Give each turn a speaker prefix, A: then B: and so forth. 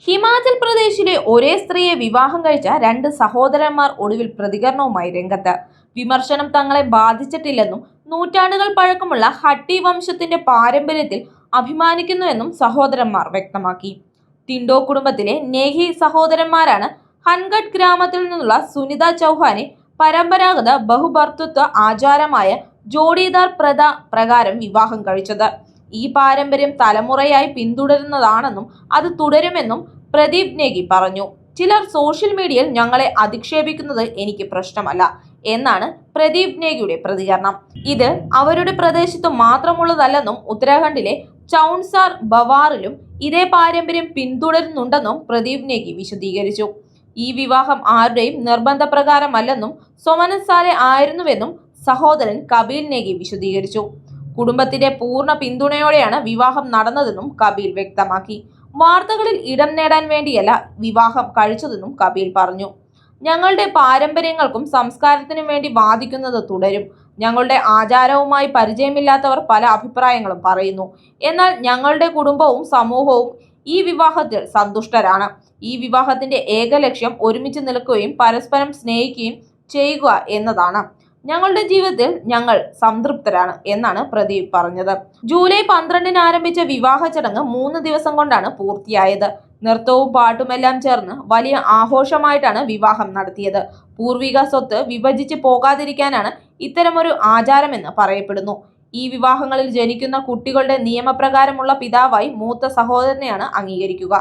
A: ഹിമാചൽ പ്രദേശിലെ ഒരേ സ്ത്രീയെ വിവാഹം കഴിച്ച രണ്ട് സഹോദരന്മാർ ഒടുവിൽ പ്രതികരണവുമായി രംഗത്ത്. വിമർശനം തങ്ങളെ ബാധിച്ചിട്ടില്ലെന്നും നൂറ്റാണ്ടുകൾ പഴക്കമുള്ള ഹട്ടി വംശത്തിന്റെ പാരമ്പര്യത്തിൽ അഭിമാനിക്കുന്നുവെന്നും സഹോദരന്മാർ വ്യക്തമാക്കി. ടിൻഡോ കുടുംബത്തിലെ നേഹി സഹോദരന്മാരാണ് ഹൻഗഡ് ഗ്രാമത്തിൽ നിന്നുള്ള സുനിത ചൗഹാനെ പരമ്പരാഗത ബഹുഭർത്തൃത്വ ആചാരമായ ജോഡിദാർ പ്രഥ പ്രകാരം വിവാഹം കഴിച്ചത്. ഈ പാരമ്പര്യം തലമുറയായി പിന്തുടരുന്നതാണെന്നും അത് തുടരുമെന്നും പ്രദീപ് നേഗി പറഞ്ഞു. ചിലർ സോഷ്യൽ മീഡിയയിൽ ഞങ്ങളെ അധിക്ഷേപിക്കുന്നത് എനിക്ക് പ്രശ്നമല്ല എന്നാണ് പ്രദീപ് നേഗിയുടെ പ്രതികരണം. ഇത് അവരുടെ പ്രദേശത്ത് മാത്രമുള്ളതല്ലെന്നും ഉത്തരാഖണ്ഡിലെ ചൗൺസാർ ബവാറിലും ഇതേ പാരമ്പര്യം പിന്തുടരുന്നുണ്ടെന്നും പ്രദീപ് നേഗി വിശദീകരിച്ചു. ഈ വിവാഹം ആരുടെയും നിർബന്ധപ്രകാരമല്ലെന്നും സ്വമനസാലെ ആയിരുന്നുവെന്നും സഹോദരൻ കപിൽ നേഗി വിശദീകരിച്ചു. കുടുംബത്തിന്റെ പൂർണ്ണ പിന്തുണയോടെയാണ് വിവാഹം നടന്നതെന്നും കപിൽ വ്യക്തമാക്കി. വാർത്തകളിൽ ഇടം നേടാൻ വേണ്ടിയല്ല വിവാഹം കഴിച്ചതെന്നും കപിൽ പറഞ്ഞു. ഞങ്ങളുടെ പാരമ്പര്യങ്ങൾക്കും സംസ്കാരത്തിനും വേണ്ടി വാദിക്കുന്നത് തുടരും. ഞങ്ങളുടെ ആചാരവുമായി പരിചയമില്ലാത്തവർ പല അഭിപ്രായങ്ങളും പറയുന്നു. എന്നാൽ ഞങ്ങളുടെ കുടുംബവും സമൂഹവും ഈ വിവാഹത്തിൽ സന്തുഷ്ടരാണ്. ഈ വിവാഹത്തിന്റെ ഏക ലക്ഷ്യം ഒരുമിച്ച് നിൽക്കുകയും പരസ്പരം സ്നേഹിക്കുകയും ചെയ്യുക എന്നതാണ്. ഞങ്ങളുടെ ജീവിതത്തിൽ ഞങ്ങൾ സംതൃപ്തരാണ് എന്നാണ് പ്രദീപ് പറഞ്ഞത്. ജൂലൈ 12-ന് ആരംഭിച്ച വിവാഹ ചടങ്ങ് 3 ദിവസം കൊണ്ടാണ് പൂർത്തിയായത്. നൃത്തവും പാട്ടുമെല്ലാം ചേർന്ന് വലിയ ആഘോഷമായിട്ടാണ് വിവാഹം നടത്തിയത്. പൂർവിക സ്വത്ത് വിഭജിച്ച് പോകാതിരിക്കാനാണ് ഇത്തരമൊരു ആചാരമെന്ന് പറയപ്പെടുന്നു. ഈ വിവാഹങ്ങളിൽ ജനിക്കുന്ന കുട്ടികളുടെ നിയമപ്രകാരമുള്ള പിതാവായി മൂത്ത സഹോദരനെയാണ് അംഗീകരിക്കുക.